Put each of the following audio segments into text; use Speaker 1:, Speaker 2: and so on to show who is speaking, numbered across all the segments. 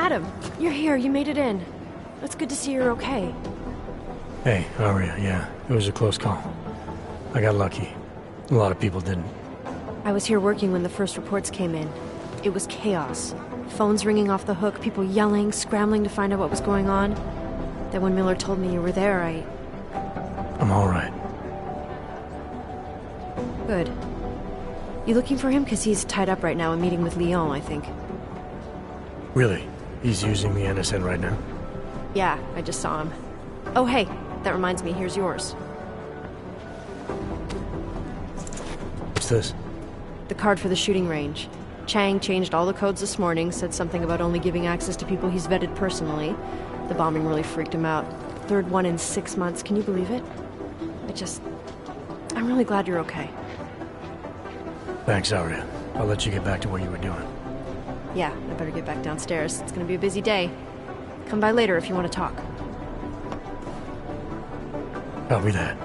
Speaker 1: Adam, you're here. You made it in. It's good to see you're okay.
Speaker 2: Hey, Aria, yeah. It was a close call. I got lucky. A lot of people didn't.
Speaker 1: I was here working when the first reports came in. It was chaos. Phones ringing off the hook, people yelling, scrambling to find out what was going on. Then when Miller told me you were there,
Speaker 2: I'm all right.
Speaker 1: Good. You looking for him? Because he's tied up right now and meeting with Lyon, I think.
Speaker 2: Really? He's using the NSN right now?
Speaker 1: Yeah, I just saw him. Oh, hey, that reminds me, here's yours.
Speaker 2: What's this?
Speaker 1: The card for the shooting range. Chang changed all the codes this morning, said something about only giving access to people he's vetted personally. The bombing really freaked him out. Third one in 6 months, can you believe it? I'm really glad you're okay.
Speaker 2: Thanks, Aria. I'll let you get back to what you were doing.
Speaker 1: Yeah, I better get back downstairs. It's gonna be a busy day. Come by later if you want to talk.
Speaker 2: Copy that.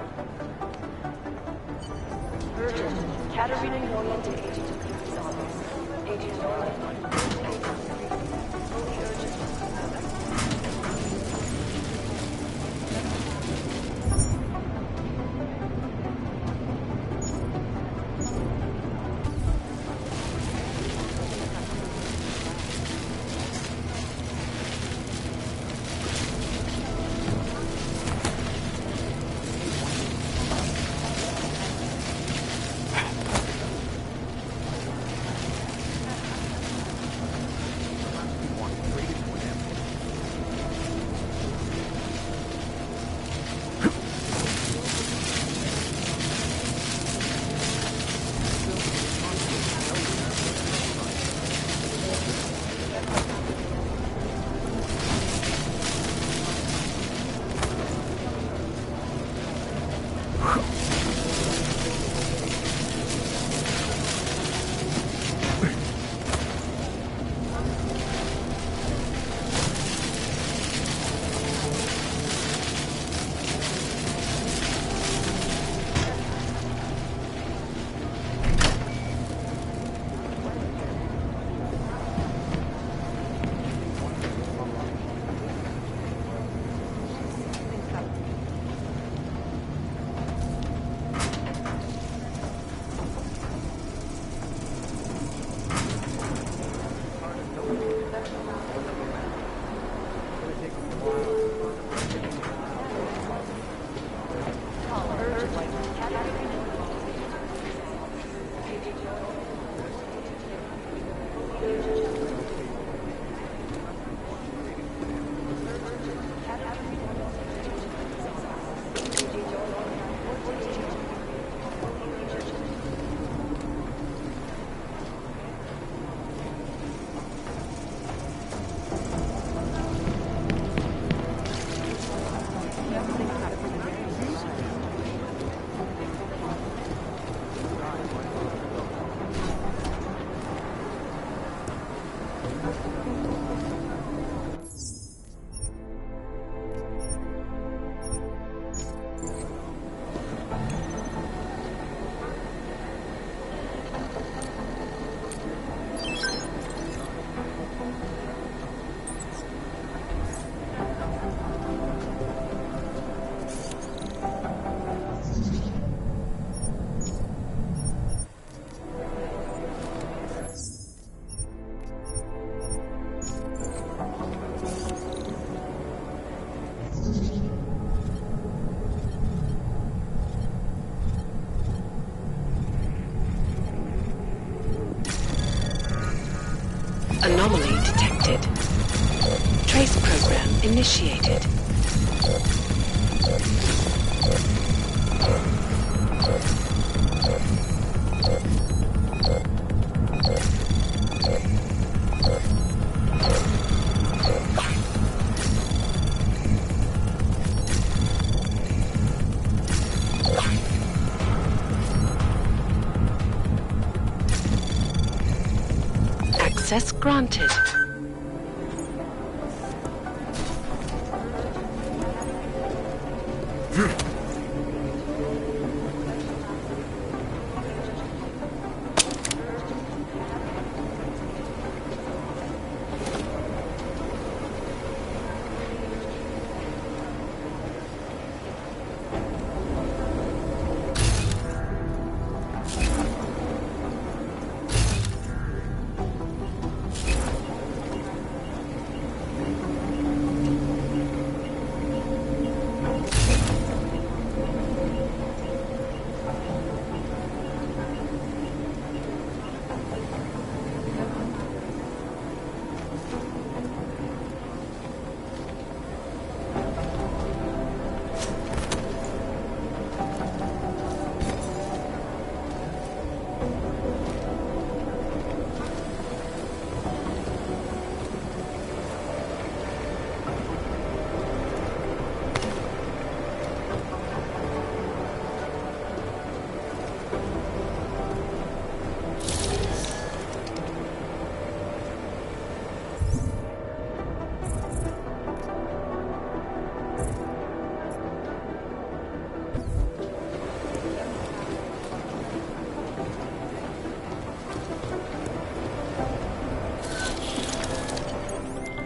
Speaker 3: Anomaly detected. Trace program initiated. Access granted.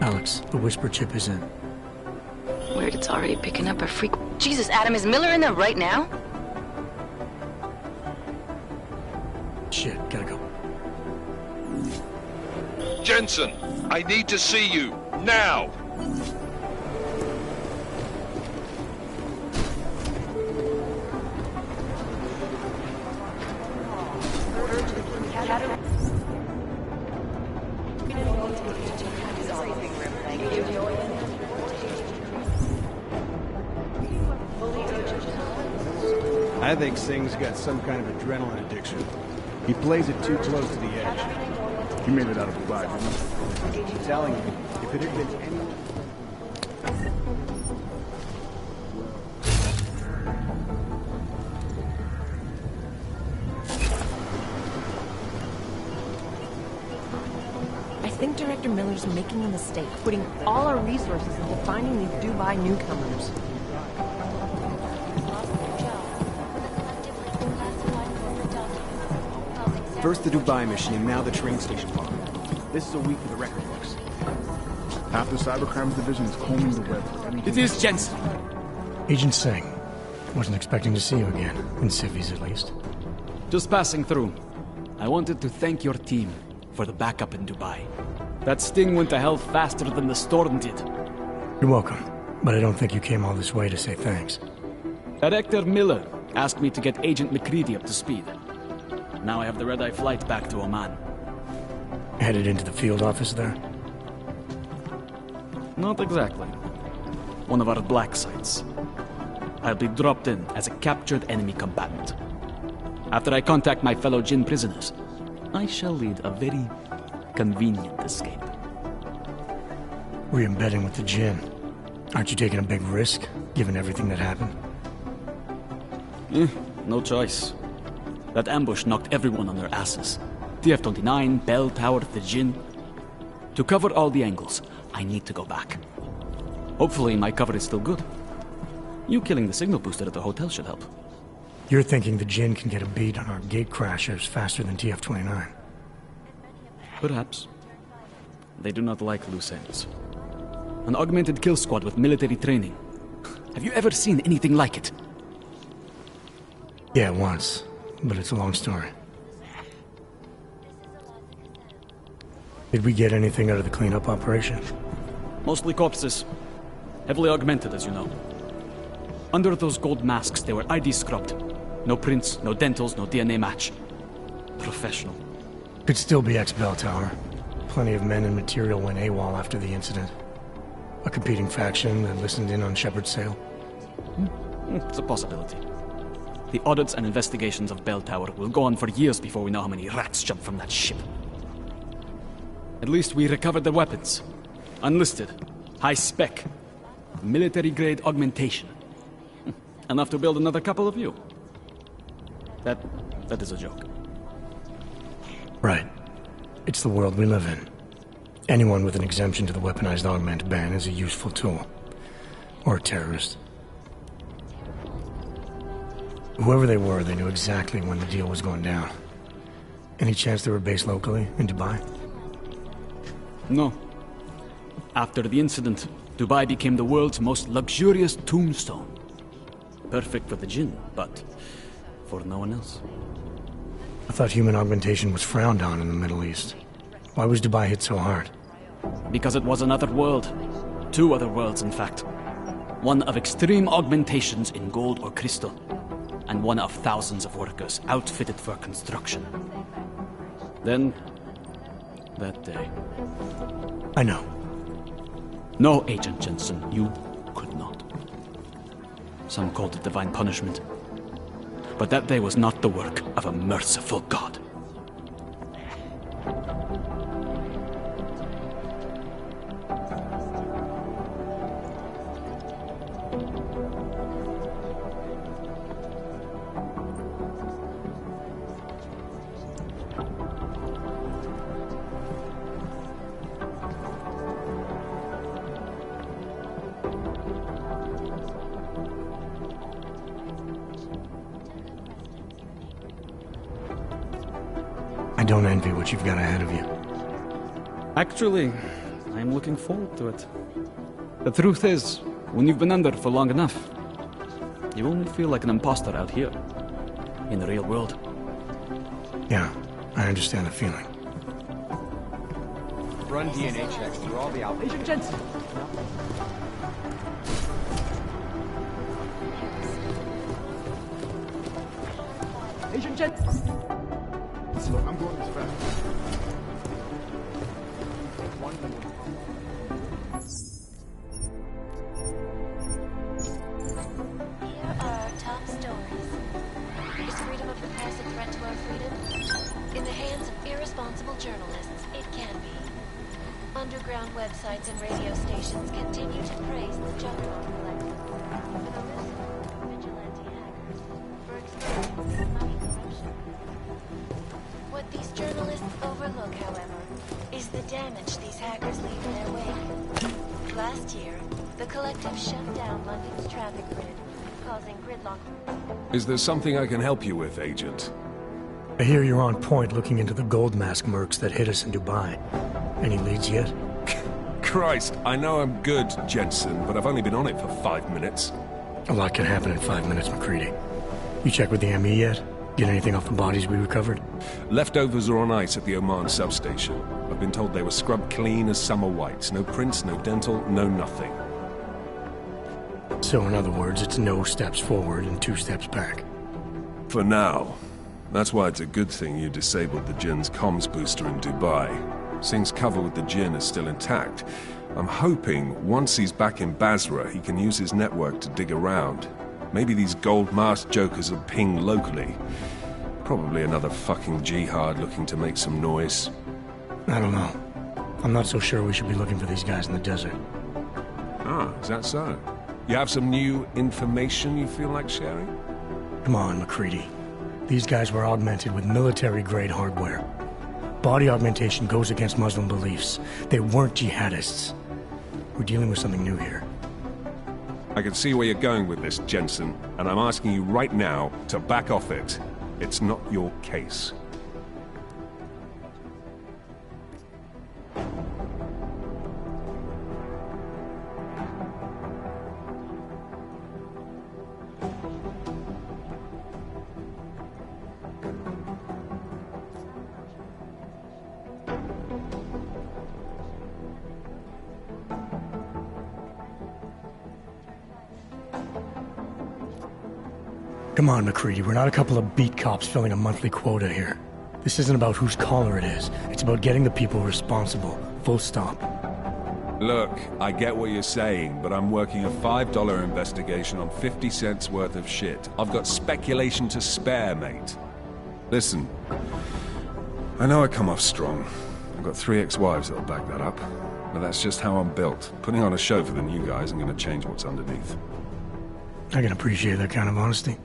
Speaker 2: Alex, the whisper chip is in.
Speaker 3: Weird, it's already picking up a freak. Jesus, Adam, is Miller in there right now?
Speaker 2: Shit, gotta go.
Speaker 4: Jensen, I need to see you, now!
Speaker 5: I think Singh's got some kind of adrenaline addiction. He plays it too close to the edge.
Speaker 6: He made it out of Dubai, didn't he?
Speaker 5: I'm telling you, if it had been any...
Speaker 7: I think Director Miller's making a mistake, putting all our resources into finding these Dubai newcomers.
Speaker 5: First the Dubai mission, now the train station bomb. This is a week for the record books.
Speaker 6: Half the Cybercrimes Division is combing the web for anything.
Speaker 8: It is Jensen.
Speaker 2: Agent Singh. Wasn't expecting to see you again, in civvies at least.
Speaker 8: Just passing through. I wanted to thank your team for the backup in Dubai. That sting went to hell faster than the storm did.
Speaker 2: You're welcome, but I don't think you came all this way to say thanks.
Speaker 8: Director Miller asked me to get Agent McCready up to speed. Now I have the red-eye flight back to Oman.
Speaker 2: Headed into the field office there?
Speaker 8: Not exactly. One of our black sites. I'll be dropped in as a captured enemy combatant. After I contact my fellow Jinn prisoners, I shall lead a very convenient escape.
Speaker 2: Re-embedding with the Jinn. Aren't you taking a big risk, given everything that happened?
Speaker 8: No choice. That ambush knocked everyone on their asses. TF-29, Bell Tower, the Jinn. To cover all the angles, I need to go back. Hopefully my cover is still good. You killing the signal booster at the hotel should help.
Speaker 2: You're thinking the Jinn can get a beat on our gate crashers faster than TF-29.
Speaker 8: Perhaps. They do not like loose ends. An augmented kill squad with military training. Have you ever seen anything like it?
Speaker 2: Yeah, once. But it's a long story. Did we get anything out of the cleanup operation?
Speaker 8: Mostly corpses. Heavily augmented, as you know. Under those gold masks, they were ID scrubbed. No prints, no dentals, no DNA match. Professional.
Speaker 2: Could still be ex-Bell Tower. Plenty of men and material went AWOL after the incident. A competing faction that listened in on Shepard's sale.
Speaker 8: It's a possibility. The audits and investigations of Bell Tower will go on for years before we know how many rats jumped from that ship. At least we recovered their weapons. Unlisted. High spec. Military-grade augmentation. Enough to build another couple of you. That is a joke.
Speaker 2: Right. It's the world we live in. Anyone with an exemption to the weaponized augment ban is a useful tool. Or a terrorist. Whoever they were, they knew exactly when the deal was going down. Any chance they were based locally, in Dubai?
Speaker 8: No. After the incident, Dubai became the world's most luxurious tombstone. Perfect for the Jinn, but for no one else.
Speaker 2: I thought human augmentation was frowned on in the Middle East. Why was Dubai hit so hard?
Speaker 8: Because it was another world. Two other worlds, in fact. One of extreme augmentations in gold or crystal, and one of thousands of workers outfitted for construction. Then, that day.
Speaker 2: I know.
Speaker 8: No, Agent Jensen, you could not. Some called it divine punishment. But that day was not the work of a merciful God.
Speaker 2: I don't envy what you've got ahead of you.
Speaker 8: Actually, I'm looking forward to it. The truth is, when you've been under for long enough, you only feel like an imposter out here, in the real world.
Speaker 2: Yeah, I understand the feeling.
Speaker 5: Run DNA checks through all the outfits.
Speaker 7: Agent Jensen! Agent Jensen!
Speaker 6: Look, I'm going as fast.
Speaker 9: Here are our top stories. Is freedom of the press a threat to our freedom? In the hands of irresponsible journalists, it can be. Underground websites and radio stations continue to praise the Juggernaut collective for the list of vigilante hackers for exposing money corruption. What these journalists overlook, however, is the damage these hackers leave in their wake. Last year, the collective shut down London's traffic grid, causing gridlock.
Speaker 4: Is there something I can help you with, Agent?
Speaker 2: I hear you're on point looking into the gold mask mercs that hit us in Dubai. Any leads yet?
Speaker 4: Christ, I know I'm good, Jensen, but I've only been on it for 5 minutes.
Speaker 2: A lot can happen in 5 minutes, McCready. You check with the ME yet? Get anything off the bodies we recovered?
Speaker 4: Leftovers are on ice at the Oman substation. I've been told they were scrubbed clean as summer whites. No prints, no dental, no nothing.
Speaker 2: So in other words, it's no steps forward and 2 steps back.
Speaker 4: For now. That's why it's a good thing you disabled the Jinn's comms booster in Dubai. Singh's cover with the Jinn is still intact. I'm hoping once he's back in Basra, he can use his network to dig around. Maybe these gold-masked jokers will ping locally. Probably another fucking jihad looking to make some noise.
Speaker 2: I don't know. I'm not so sure we should be looking for these guys in the desert.
Speaker 4: Ah, is that so? You have some new information you feel like sharing?
Speaker 2: Come on, McCready. These guys were augmented with military-grade hardware. Body augmentation goes against Muslim beliefs. They weren't jihadists. We're dealing with something new here.
Speaker 4: I can see where you're going with this, Jensen, and I'm asking you right now to back off it. It's not your case.
Speaker 2: Come on, McCready, we're not a couple of beat cops filling a monthly quota here. This isn't about whose collar it is. It's about getting the people responsible. Full stop.
Speaker 4: Look, I get what you're saying, but I'm working a $5 investigation on 50 cents worth of shit. I've got speculation to spare, mate. Listen, I know I come off strong. I've got 3 ex-wives that'll back that up. But that's just how I'm built. Putting on a show for the new guys and gonna change what's underneath.
Speaker 2: I can appreciate that kind of honesty.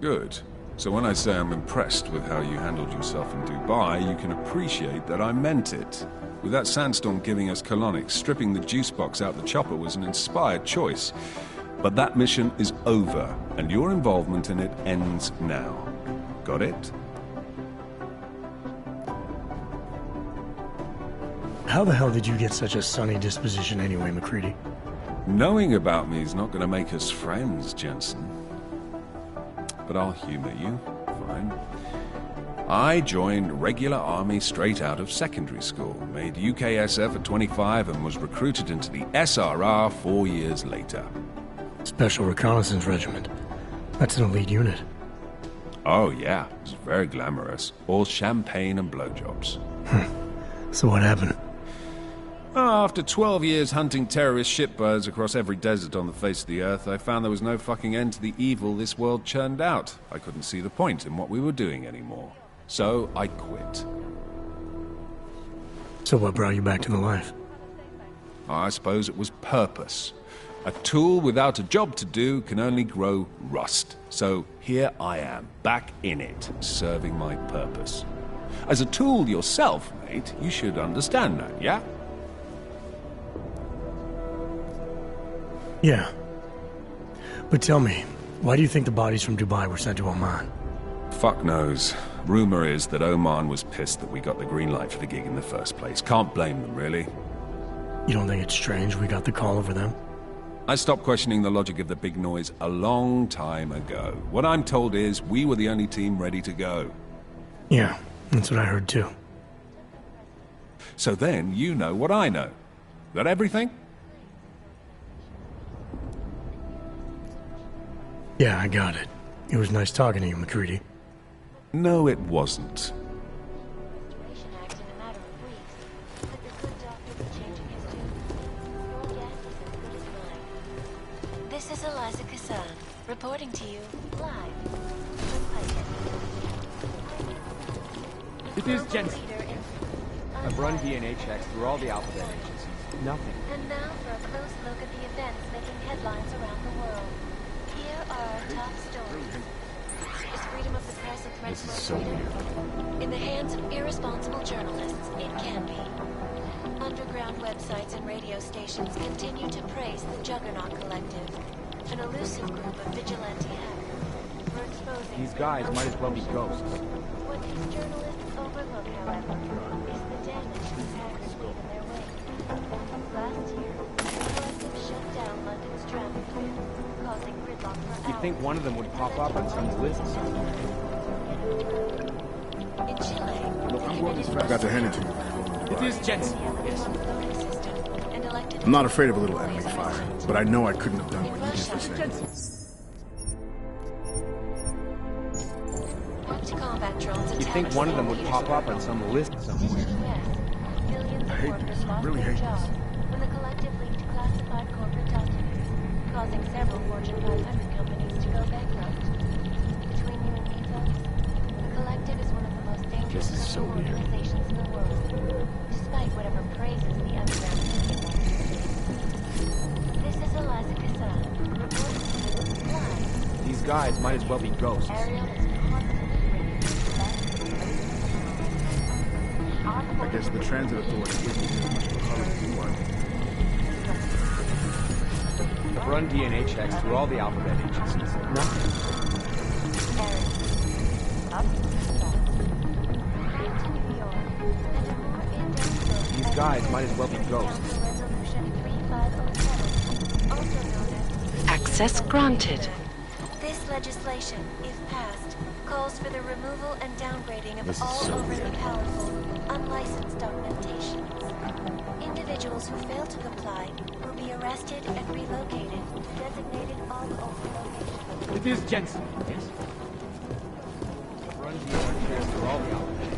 Speaker 4: Good. So when I say I'm impressed with how you handled yourself in Dubai, you can appreciate that I meant it. With that sandstorm giving us colonics, stripping the juice box out the chopper was an inspired choice. But that mission is over, and your involvement in it ends now. Got it?
Speaker 2: How the hell did you get such a sunny disposition anyway, McCready?
Speaker 4: Knowing about me is not going to make us friends, Jensen. But I'll humor you. Fine. I joined regular army straight out of secondary school, made UKSF at 25 and was recruited into the SRR 4 years later.
Speaker 2: Special Reconnaissance Regiment. That's an elite unit.
Speaker 4: Oh yeah, it was very glamorous. All champagne and blowjobs.
Speaker 2: So what happened?
Speaker 4: After 12 years hunting terrorist shitbirds across every desert on the face of the earth, I found there was no fucking end to the evil this world churned out. I couldn't see the point in what we were doing anymore. So I quit.
Speaker 2: So what brought you back to the life?
Speaker 4: I suppose it was purpose. A tool without a job to do can only grow rust. So here I am, back in it, serving my purpose. As a tool yourself, mate, you should understand that, yeah?
Speaker 2: Yeah. But tell me, why do you think the bodies from Dubai were sent to Oman?
Speaker 4: Fuck knows. Rumor is that Oman was pissed that we got the green light for the gig in the first place. Can't blame them, really.
Speaker 2: You don't think it's strange we got the call over them?
Speaker 4: I stopped questioning the logic of the big noise a long time ago. What I'm told is we were the only team ready to go.
Speaker 2: Yeah, that's what I heard too.
Speaker 4: So then you know what I know. That everything?
Speaker 2: Yeah, I got it. It was nice talking to you, McCready.
Speaker 4: No, it wasn't.
Speaker 9: This is Eliza Kassan, reporting to you live.
Speaker 10: It is Jensen. I've run DNA checks through all the alphabet agencies. Nothing.
Speaker 9: And now for a close look at the events making headlines around the world. Here are our top stories. Is freedom of the press a threat to our freedom? In the hands of irresponsible journalists, it can be. Underground websites and radio stations continue to praise the Juggernaut Collective, an elusive group of vigilante hackers. We're exposing...
Speaker 10: These guys might as well be ghosts.
Speaker 9: What these journalists overlook, however, is the damage these hackers leave in their wake. Last year, the collective shut down London's traffic grid, causing gridlock for hours.
Speaker 10: You'd think one of them would pop up on some list somewhere.
Speaker 9: In Chile,
Speaker 6: I got to hand it to you.
Speaker 10: It is Jensen. Yes.
Speaker 6: I'm not afraid of a little enemy fire, but I know I couldn't have done what you just said.
Speaker 10: You'd think one of them would pop up on some list somewhere.
Speaker 6: I hate this. I really hate this.
Speaker 9: When the collective leaked classified corporate documents, causing several Fortune 500 companies to go bankrupt. Between you and me, folks, the collective is one of the most dangerous organizations in the world, despite whatever praises the underground media wants. This is Eliza Kassan, reporting to you live.
Speaker 10: These guys might as well be ghosts.
Speaker 9: Ariel is
Speaker 6: I guess the transit authority isn't as much of a hurry as you are.
Speaker 10: I've run DNA checks through all the alphabet agencies. Nothing. These guys might as well be ghosts.
Speaker 3: Access granted.
Speaker 9: This legislation, if passed, calls for the removal and downgrading of all overly powerful, unlicensed augmentations. Individuals who fail to comply will be arrested and relocated to designated all-over locations.
Speaker 10: It is Jensen. Yes. Run DNA checks through all the alphabet.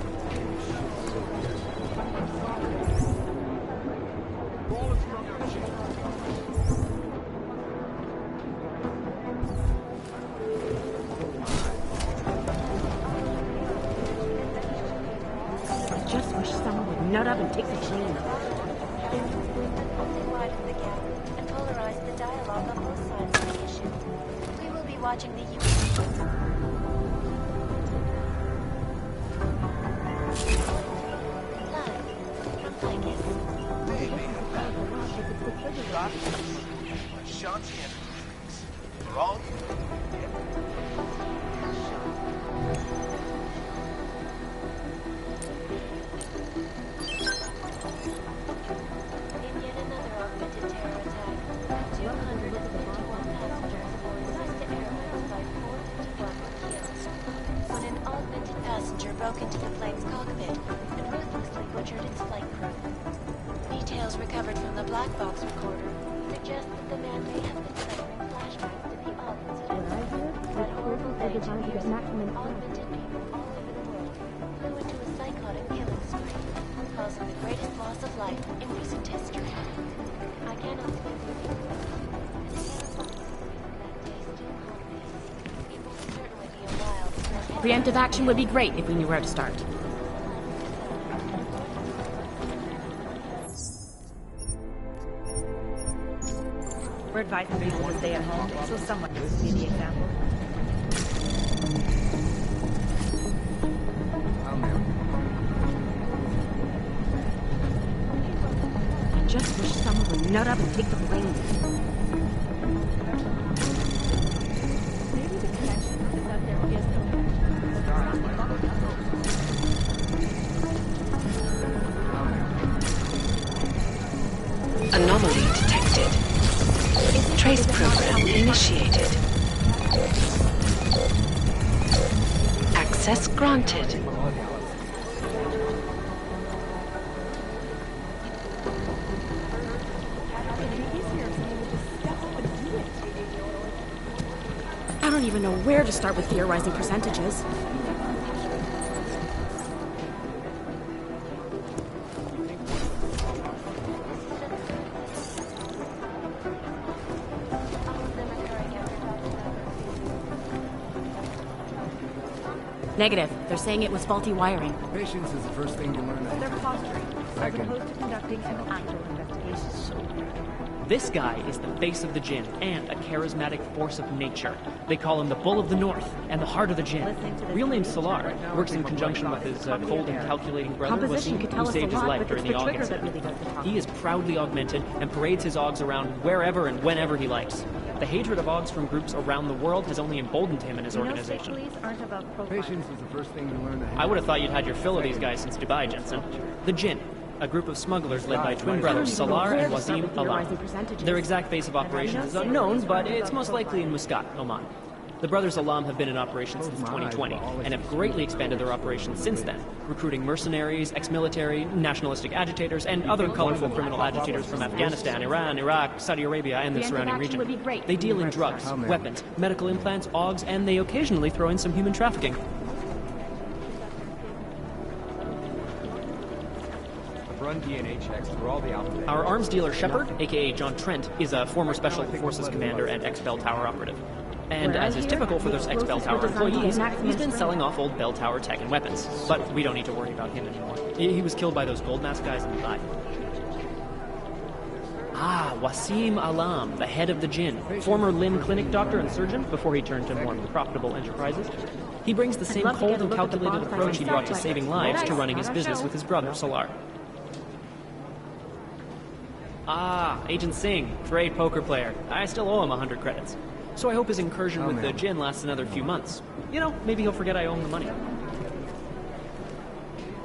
Speaker 7: Nut up and take the train.
Speaker 9: Widen the gap and polarize the dialogue on both sides of the issue. We will be watching the U.S. live from Vegas.
Speaker 11: We're all
Speaker 9: broke into the plane's cockpit and ruthlessly butchered its flight crew. Details recovered from the black box recorder suggest that the man may have been delivering flashbacks to the odd incidents. That horrible day 2 years ago, augmented people all over the world flew into a psychotic killing spree, causing the greatest loss of life in recent history. I cannot speak with you. It will certainly be a while before
Speaker 7: Preemptive action would be great if we knew where to start. We're advising people to stay at home, so someone needs to be the example. I just wish someone would nut up and take the blame.
Speaker 3: Granted.
Speaker 7: I don't even know where to start with theorizing percentages. Negative. They're saying it was faulty wiring.
Speaker 5: Patience is the first thing you learn.
Speaker 12: They're posturing, as opposed to conducting an actual investigation.
Speaker 13: This guy is the face of the Jinn and a charismatic force of nature. They call him the Bull of the North and the Heart of the Jinn. Real name Solar. Works in conjunction with his cold and calculating brother, Wasim, who saved his life during the Aug incident. He is proudly augmented and parades his Augs around wherever and whenever he likes. The hatred of Augs from groups around the world has only emboldened him and his organization.
Speaker 5: Patience is the first thing you learn.
Speaker 13: I would have thought you'd had your fill of these guys since Dubai, Jensen. The Jinn, a group of smugglers led by twin brothers Salar and Wasim Alam. Their exact base of operations is unknown, but it's most likely in Muscat, Oman. The brothers Alam have been in operation since 2020 and have greatly expanded their operations since then, recruiting mercenaries, ex-military, nationalistic agitators, and other colorful criminal agitators from Afghanistan, Iran, Iraq, Saudi Arabia, and the surrounding region. They deal in drugs, weapons, medical implants, Augs, and they occasionally throw in some human trafficking.
Speaker 10: Run DNA checks through all the alphabet.
Speaker 13: Our arms dealer Shepard, aka John Trent, is a former Special Forces commander and ex-Bell Tower operative. And as is typical for those ex-Bell Tower employees, he's been selling off old Bell Tower tech and weapons. But we don't need to worry about him anymore. He was killed by those gold mask guys in Dubai. Ah, Wasim Alam, the head of the Jinn, former limb clinic doctor and surgeon before he turned to more profitable enterprises. He brings the same cold and calculated approach he brought to saving lives to running his business with his brother, Salar. Ah, Agent Singh, great poker player. I still owe him 100 credits. So I hope his incursion with the Jinn lasts another few months. You know, maybe he'll forget I owe him the money.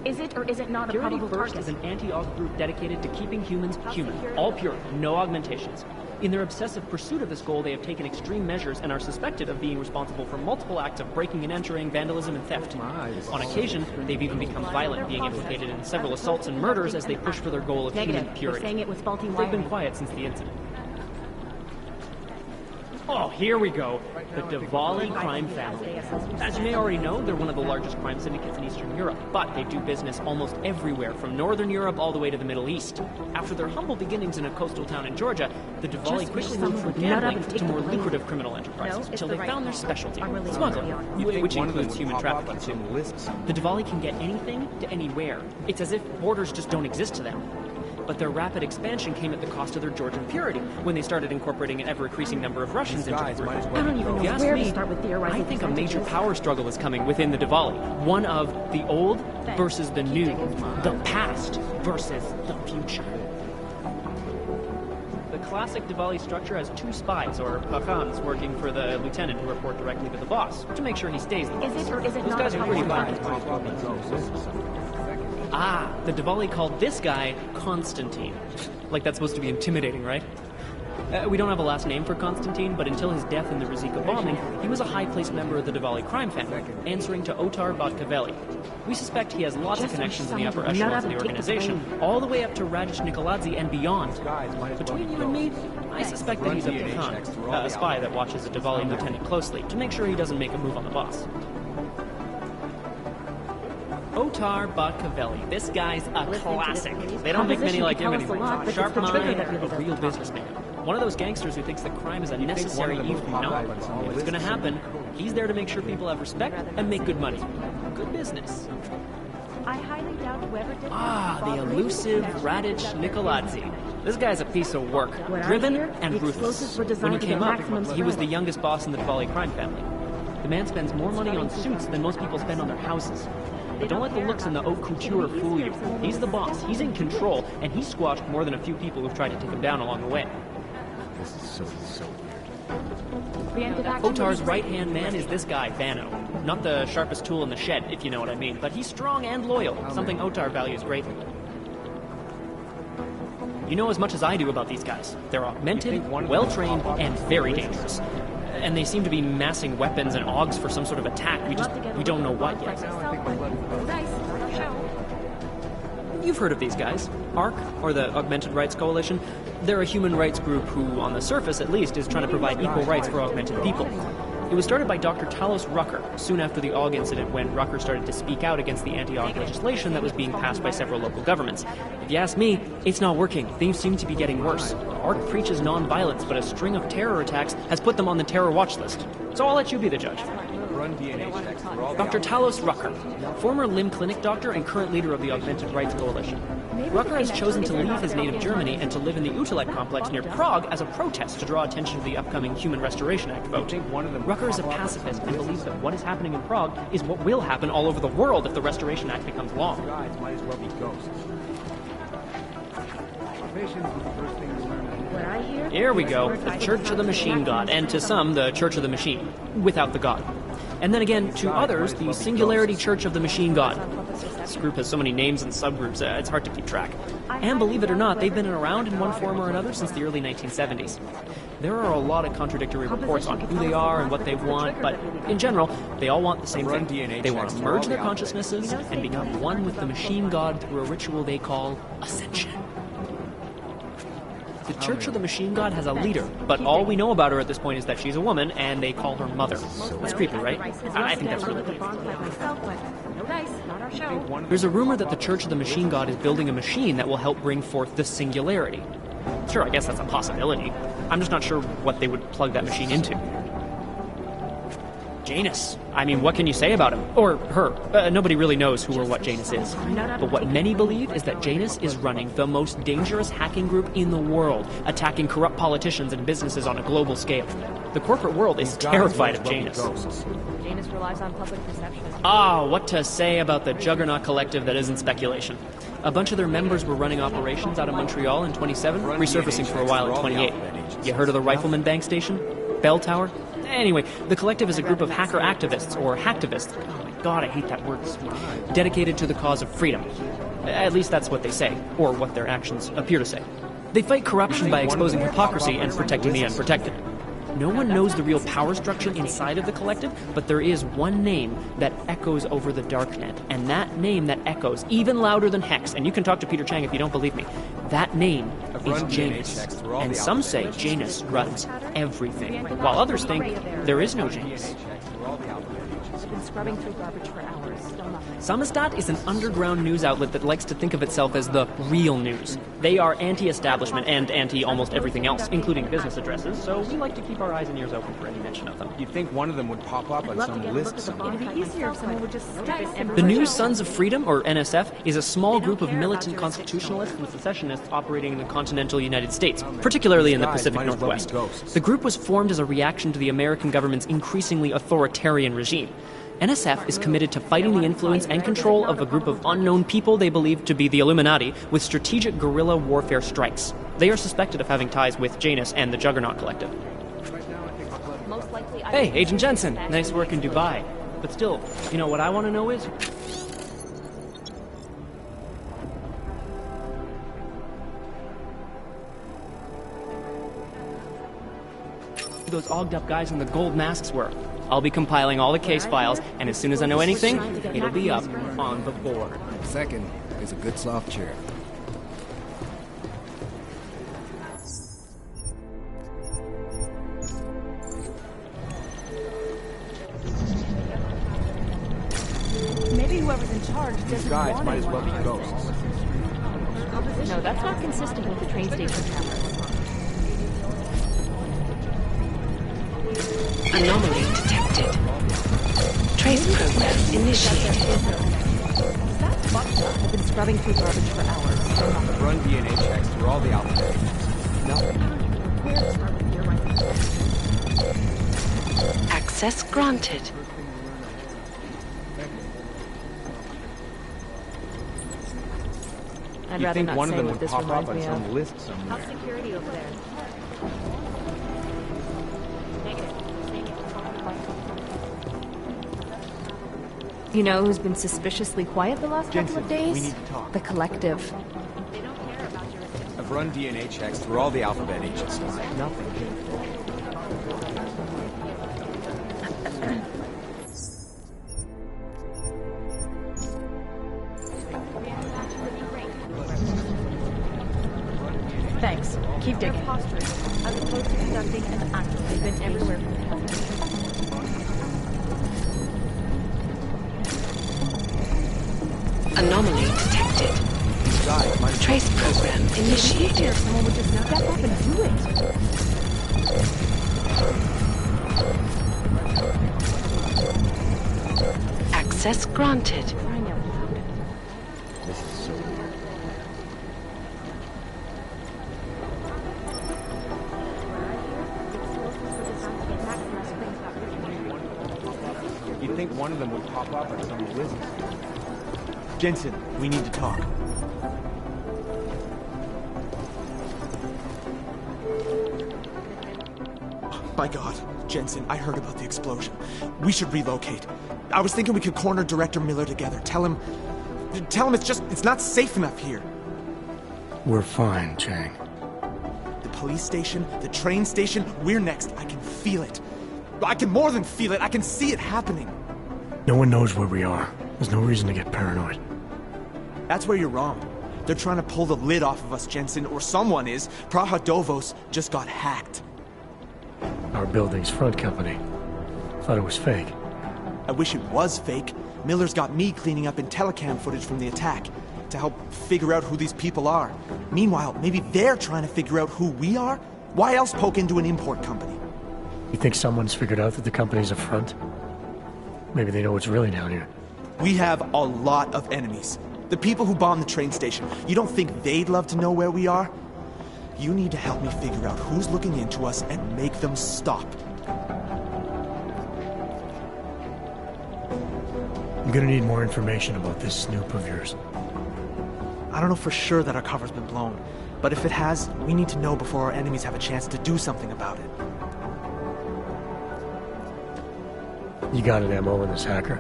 Speaker 12: Is it or is it not a
Speaker 13: Purity
Speaker 12: probable
Speaker 13: First
Speaker 12: target?
Speaker 13: is an anti-Aug group dedicated to keeping humans human. All pure, no augmentations. In their obsessive pursuit of this goal, they have taken extreme measures and are suspected of being responsible for multiple acts of breaking and entering, vandalism, and theft. On occasion, they've even become violent, being implicated in several assaults and murders as they push for their goal of human purity.
Speaker 7: Saying it was faulty
Speaker 13: They've
Speaker 7: wiring.
Speaker 13: been quiet since the incident. Oh, here we go. The Diwali crime family. As you may already know, they're one of the largest crime syndicates in Eastern Europe, but they do business almost everywhere, from Northern Europe all the way to the Middle East. After their humble beginnings in a coastal town in Georgia, the Diwali quickly moved from gambling to more lucrative criminal enterprises, until they found their specialty, smuggling, which includes human trafficking too. The Diwali can get anything to anywhere. It's as if borders just don't exist to them. But their rapid expansion came at the cost of their Georgian purity when they started incorporating an ever-increasing number of Russians into the group.
Speaker 7: I don't even know where to start with theorizing
Speaker 13: I think a major
Speaker 7: percentages.
Speaker 13: power struggle is coming within the Diwali. One of the old versus the new, the past versus the future. The classic Diwali structure has two spies, or Pakhans, working for the lieutenant who report directly to the boss, to make sure he stays the boss.
Speaker 12: Is it or is it
Speaker 13: Those
Speaker 12: not
Speaker 13: guys
Speaker 12: a
Speaker 13: are pretty
Speaker 12: probable
Speaker 13: violent.
Speaker 12: target?
Speaker 13: Ah, the Diwali called this guy Constantine. Like that's supposed to be intimidating, right? We don't have a last name for Constantine, but until his death in the Rizika bombing, he was a high-placed member of the Diwali crime family, answering to Otar Batkavelli. We suspect he has lots of connections in the upper echelons of the organization, all the way up to Radish Nikoladze and beyond. Between you and me, I suspect that he's a Pakhan, a spy that watches a Diwali lieutenant closely to make sure he doesn't make a move on the boss. Otar Batkavelli. This guy's a classic. They don't make many like him anymore. Sharp mind, a real businessman. One of those gangsters who thinks that crime is a necessary evil. No, if it's gonna happen, he's there to make sure people have respect and make good money. Good business.
Speaker 12: I highly doubt whoever did
Speaker 13: Ah, the elusive Radish Nikoladze. This guy's a piece of work. Driven and ruthless. When he came up, he was the youngest boss in the Diwali crime family. The man spends more money on suits than most people spend on their houses. But don't let the looks and the haute couture fool you. He's the boss, he's in control, and he's squashed more than a few people who've tried to take him down along the way.
Speaker 5: This is so weird.
Speaker 13: Otar's right-hand man is this guy, Bano. Not the sharpest tool in the shed, if you know what I mean, but he's strong and loyal, something Otar values greatly. You know as much as I do about these guys. They're augmented, well-trained, and very dangerous. And they seem to be massing weapons and Augs for some sort of attack. We don't know what yet. You've heard of these guys. ARC, or the Augmented Rights Coalition. They're a human rights group who, on the surface at least, is trying to provide equal rights for augmented people. It was started by Dr. Talos Rucker, soon after the AUG incident when Rucker started to speak out against the anti-AUG legislation that was being passed by several local governments. If you ask me, it's not working. Things seem to be getting worse. ARC preaches non-violence, but a string of terror attacks has put them on the terror watch list. So I'll let you be the judge.
Speaker 10: Run DNA checks through all the
Speaker 13: Dr. Talos Rucker, former limb clinic doctor and current leader of the Augmented Rights Coalition. Rucker has chosen to leave his native Germany and to live in the Utrecht complex near Prague as a protest to draw attention to the upcoming Human Restoration Act vote. Rucker is a pacifist and believes that what is happening in Prague is what will happen all over the world if the Restoration Act becomes law.
Speaker 10: guys might as well be ghosts.
Speaker 12: What I hear?
Speaker 13: Here we go, the Church of the Machine God, and to some, the Church of the Machine, without the God. And then again, to others, the Singularity Church of the Machine God. This group has so many names and subgroups, it's hard to keep track. And believe it or not, they've been around in one form or another since the early 1970s. There are a lot of contradictory reports on who they are and what they want, but in general, they all want the same thing. They want to merge their consciousnesses and become one with the Machine God through a ritual they call Ascension. The Church of the Machine God has a leader, but all we know about her at this point is that she's a woman, and they call her Mother. That's creepy, right? I think that's really creepy. There's a rumor that the Church of the Machine God is building a machine that will help bring forth the Singularity. Sure, I guess that's a possibility. I'm just not sure what they would plug that machine into. Janus. I mean, what can you say about him? Or her. Nobody really knows who or what Janus is. But what many believe is that Janus is running the most dangerous hacking group in the world, attacking corrupt politicians and businesses on a global scale. The corporate world is terrified of Janus.
Speaker 12: Janus relies on public perception.
Speaker 13: What to say about the Juggernaut Collective that isn't speculation. A bunch of their members were running operations out of Montreal in 27, resurfacing for a while in 28. You heard of the Rifleman Bank Station? Bell Tower? Anyway, the Collective is a group of hacker activists, or hacktivists. Oh my god, I hate that word. Dedicated to the cause of freedom. At least that's what they say, or what their actions appear to say. They fight corruption by exposing hypocrisy and protecting the unprotected. No one knows the real power structure inside of the Collective, but there is one name that echoes over the darknet. And that name that echoes, even louder than Hex, and you can talk to Peter Chang if you don't believe me, that name is Janus. And some say Janus runs everything, while others think there is no Janus.
Speaker 12: I've been scrubbing through garbage for hours. Still nothing.
Speaker 13: Samizdat is an underground news outlet that likes to think of itself as the real news. They are anti-establishment and anti-almost everything else, including business addresses, so we like to keep our eyes and ears open for any mention of them.
Speaker 10: You'd think one of them would pop up on some list somewhere.
Speaker 12: It'd be easier if someone would just stick it.
Speaker 13: The New Sons of Freedom, or NSF, is a small group of militant constitutionalists and secessionists operating in the continental United States, particularly in the Pacific Northwest. The group was formed as a reaction to the American government's increasingly authoritarian regime. NSF is committed to fighting the influence and control of a group of unknown people they believe to be the Illuminati with strategic guerrilla warfare strikes. They are suspected of having ties with Janus and the Juggernaut Collective. Hey, Agent Jensen, nice work in Dubai. But still, you know what I want to know is... who those ogged up guys in the gold masks were. I'll be compiling all the case files, and as soon as I know anything, it'll be up on the board.
Speaker 14: Second is a good soft chair.
Speaker 12: Maybe whoever's in charge doesn't
Speaker 10: Guys
Speaker 12: want
Speaker 10: might as well be
Speaker 12: anyone.
Speaker 10: ghosts.
Speaker 12: No, that's not consistent with the train station cameras.
Speaker 3: Anomaly detected. Trace program initiated.
Speaker 12: I've been scrubbing through garbage for hours.
Speaker 10: Run DNA checks through all the alphabet. Nothing.
Speaker 3: Access granted.
Speaker 12: I'd
Speaker 10: You'd
Speaker 12: rather
Speaker 10: think
Speaker 12: not
Speaker 10: one
Speaker 12: say
Speaker 10: of them
Speaker 12: what
Speaker 10: would
Speaker 12: this
Speaker 10: pop up
Speaker 12: reminds
Speaker 10: on
Speaker 12: me
Speaker 10: some
Speaker 12: of.
Speaker 10: list somewhere.
Speaker 12: How's security over there?
Speaker 1: You know who's been suspiciously quiet the last couple of days?
Speaker 10: We need to talk.
Speaker 1: The Collective.
Speaker 10: I've run DNA checks through all the alphabet agencies. Nothing.
Speaker 7: Thanks. Keep digging. As opposed to conducting an active. They've been everywhere for the past.
Speaker 3: Anomaly detected. Trace program initiated.
Speaker 7: Someone would just step up and do it.
Speaker 3: Access granted.
Speaker 10: This is so weird. You'd think one of them would pop up at some business.
Speaker 15: Jensen, we need to talk. My God, Jensen, I heard about the explosion. We should relocate. I was thinking we could corner Director Miller together. Tell him it's not safe enough here.
Speaker 2: We're fine, Chang.
Speaker 15: The police station, the train station, we're next. I can feel it. I can more than feel it. I can see it happening.
Speaker 2: No one knows where we are. There's no reason to get paranoid.
Speaker 15: That's where you're wrong. They're trying to pull the lid off of us, Jensen, or someone is. Praha Dovos just got hacked.
Speaker 2: Our building's front company. Thought it was fake.
Speaker 15: I wish it was fake. Miller's got me cleaning up IntelliCam footage from the attack to help figure out who these people are. Meanwhile, maybe they're trying to figure out who we are? Why else poke into an import company?
Speaker 2: You think someone's figured out that the company's a front? Maybe they know what's really down here.
Speaker 15: We have a lot of enemies. The people who bombed the train station. You don't think they'd love to know where we are? You need to help me figure out who's looking into us and make them stop.
Speaker 2: I'm gonna need more information about this snoop of yours.
Speaker 15: I don't know for sure that our cover's been blown, but if it has, we need to know before our enemies have a chance to do something about it.
Speaker 2: You got an MO in this hacker?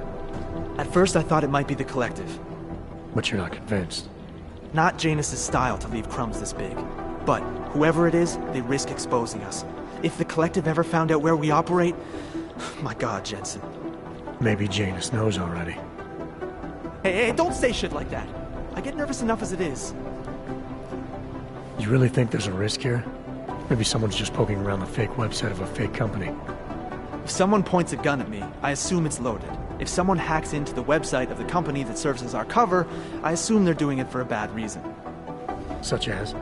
Speaker 15: At first I thought it might be the Collective.
Speaker 2: But you're not convinced?
Speaker 15: Not Janus's style to leave crumbs this big. But whoever it is, they risk exposing us. If the Collective ever found out where we operate... My God, Jensen.
Speaker 2: Maybe Janus knows already.
Speaker 15: Hey, don't say shit like that. I get nervous enough as it is.
Speaker 2: You really think there's a risk here? Maybe someone's just poking around the fake website of a fake company.
Speaker 15: If someone points a gun at me, I assume it's loaded. If someone hacks into the website of the company that serves as our cover, I assume they're doing it for a bad reason.
Speaker 2: Such as?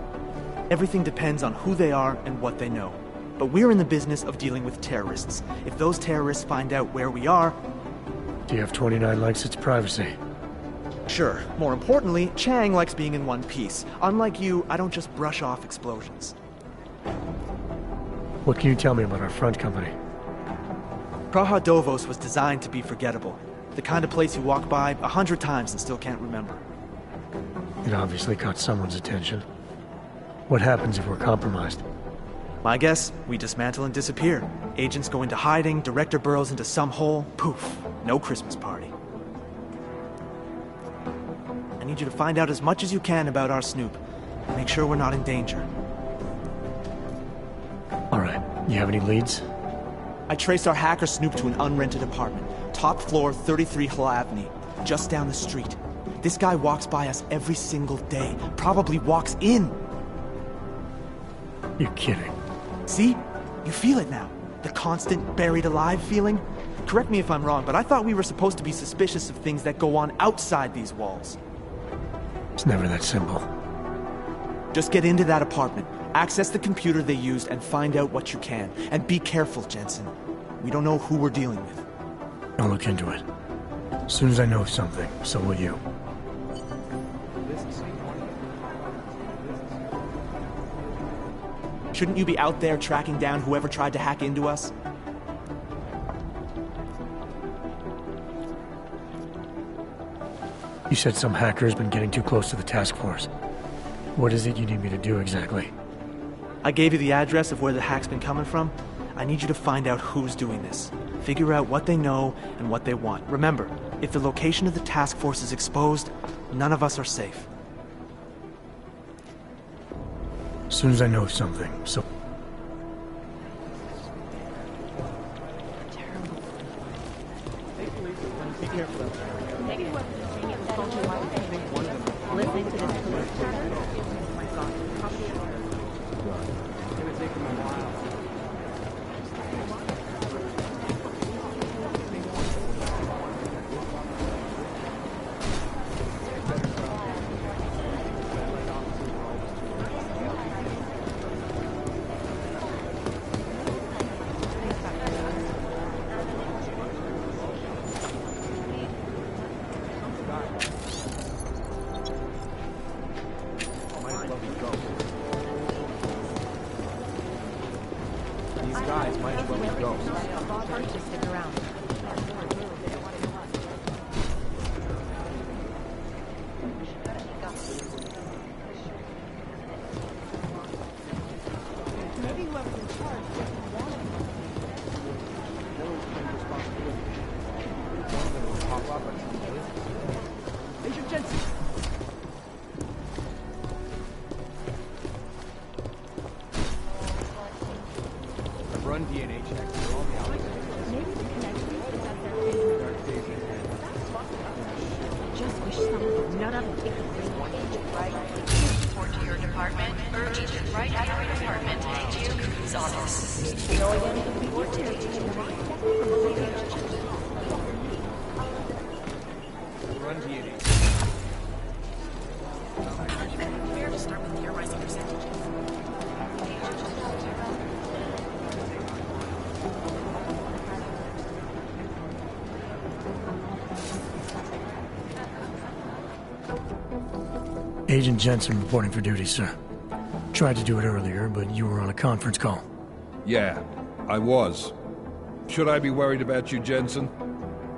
Speaker 15: Everything depends on who they are and what they know. But we're in the business of dealing with terrorists. If those terrorists find out where we are...
Speaker 2: TF-29 likes its privacy.
Speaker 15: Sure. More importantly, Chang likes being in one piece. Unlike you, I don't just brush off explosions.
Speaker 2: What can you tell me about our front company?
Speaker 15: Praha Dovos was designed to be forgettable. The kind of place you walk by 100 times and still can't remember.
Speaker 2: It obviously caught someone's attention. What happens if we're compromised?
Speaker 15: My guess, we dismantle and disappear. Agents go into hiding, Director burrows into some hole, poof, no Christmas party. I need you to find out as much as you can about our Snoop. Make sure we're not in danger.
Speaker 2: All right, you have any leads?
Speaker 15: I traced our hacker Snoop to an unrented apartment. Top floor, 33 Hlavny, just down the street. This guy walks by us every single day. Probably walks in.
Speaker 2: You're kidding.
Speaker 15: See? You feel it now. The constant buried alive feeling. Correct me if I'm wrong, but I thought we were supposed to be suspicious of things that go on outside these walls.
Speaker 2: It's never that simple.
Speaker 15: Just get into that apartment, access the computer they used, and find out what you can. And be careful, Jensen. We don't know who we're dealing with.
Speaker 2: I'll look into it. As soon as I know something, so will you.
Speaker 15: Shouldn't you be out there tracking down whoever tried to hack into us?
Speaker 2: You said some hacker's been getting too close to the task force. What is it you need me to do exactly?
Speaker 15: I gave you the address of where the hack's been coming from. I need you to find out who's doing this. Figure out what they know and what they want. Remember, if the location of the task force is exposed, none of us are safe.
Speaker 2: As soon as I know something, so...
Speaker 15: Be careful.
Speaker 10: guys might as well be ghosts.
Speaker 12: First, just stick around.
Speaker 7: Maybe whoever's in charge doesn't want it.
Speaker 10: Pop up at some place. Agent Jensen! I've run DNA checks through all the outlets.
Speaker 12: Maybe the connection is that they're
Speaker 10: Dark days ahead.
Speaker 12: I just wish someone would nut up and take the
Speaker 3: Report to your department. Urge agent right at your department and Duke's office.
Speaker 10: Run DNA.
Speaker 7: Fair to start with theorizing percentages.
Speaker 2: Agent Jensen reporting for duty, sir. Tried to do it earlier, but you were on a conference call.
Speaker 16: Yeah, I was. Should I be worried about you, Jensen?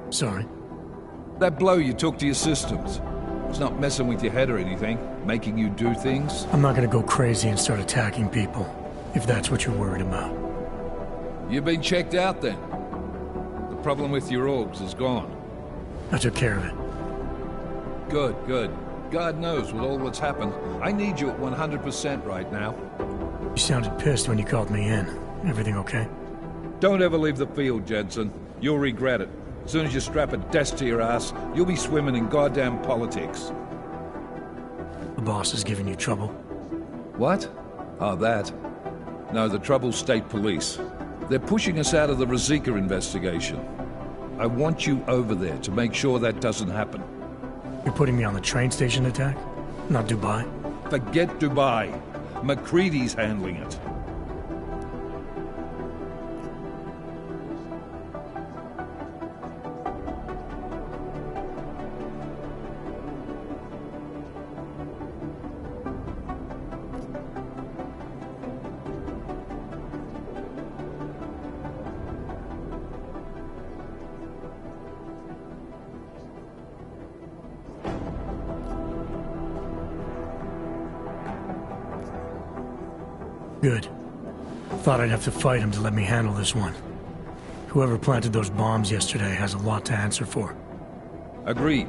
Speaker 2: Sorry.
Speaker 16: That blow you took to your systems. It's not messing with your head or anything, making you do things?
Speaker 2: I'm not gonna go crazy and start attacking people, if that's what you're worried about.
Speaker 16: You've been checked out then. The problem with your orbs is gone.
Speaker 2: I took care of it.
Speaker 16: Good, good. God knows with all that's happened, I need you at 100% right now.
Speaker 2: You sounded pissed when you called me in. Everything okay?
Speaker 16: Don't ever leave the field, Jensen. You'll regret it. As soon as you strap a desk to your ass, you'll be swimming in goddamn politics.
Speaker 2: The boss is giving you trouble?
Speaker 16: What? Oh, that. No, the trouble's state police. They're pushing us out of the Ruzicka investigation. I want you over there to make sure that doesn't happen.
Speaker 2: You're putting me on the train station attack? Not Dubai?
Speaker 16: Forget Dubai. McCready's handling it.
Speaker 2: Good. Thought I'd have to fight him to let me handle this one. Whoever planted those bombs yesterday has a lot to answer for.
Speaker 16: Agreed.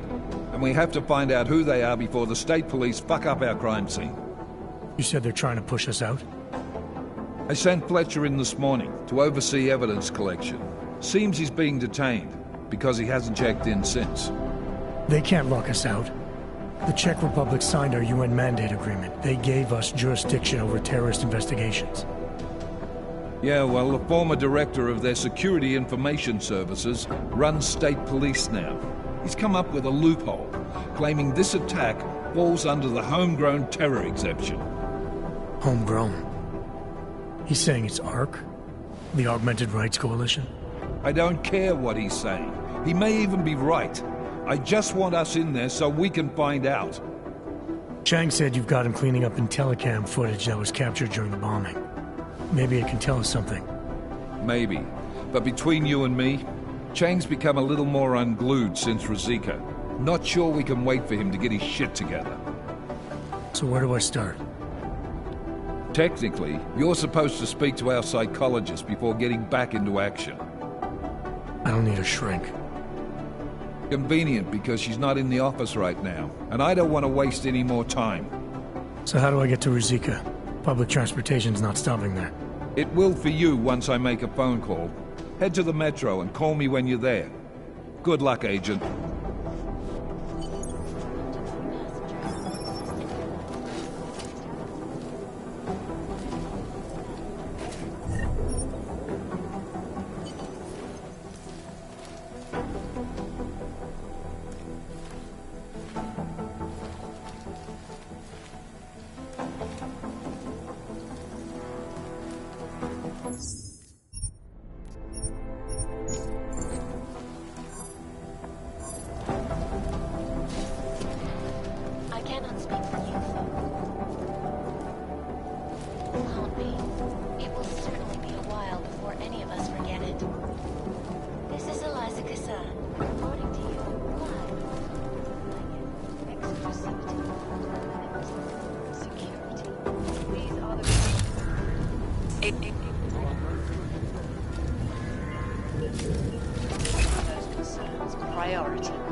Speaker 16: And we have to find out who they are before the state police fuck up our crime scene.
Speaker 2: You said they're trying to push us out?
Speaker 16: I sent Fletcher in this morning to oversee evidence collection. Seems he's being detained, because he hasn't checked in since.
Speaker 2: They can't lock us out. The Czech Republic signed our UN mandate agreement. They gave us jurisdiction over terrorist investigations.
Speaker 16: Yeah, well, the former director of their security information services runs state police now. He's come up with a loophole, claiming this attack falls under the homegrown terror exception.
Speaker 2: Homegrown? He's saying it's ARC? The Augmented Rights Coalition?
Speaker 16: I don't care what he's saying. He may even be right. I just want us in there so we can find out.
Speaker 2: Chang said you've got him cleaning up Intellicam footage that was captured during the bombing. Maybe it can tell us something.
Speaker 16: Maybe. But between you and me, Chang's become a little more unglued since Ruzicka. Not sure we can wait for him to get his shit together.
Speaker 2: So where do I start?
Speaker 16: Technically, you're supposed to speak to our psychologist before getting back into action.
Speaker 2: I don't need a shrink.
Speaker 16: Convenient because she's not in the office right now, and I don't want to waste any more time.
Speaker 2: So how do I get to Ruzicka? Public transportation's not stopping there.
Speaker 16: It will for you once I make a phone call. Head to the metro and call me when you're there. Good luck, Agent.
Speaker 9: I cannot speak for you, though. Won't be. It will certainly be a while before This is Eliza Kassan, reporting to you live. Exclusivity. Security. These are the those concerns priority.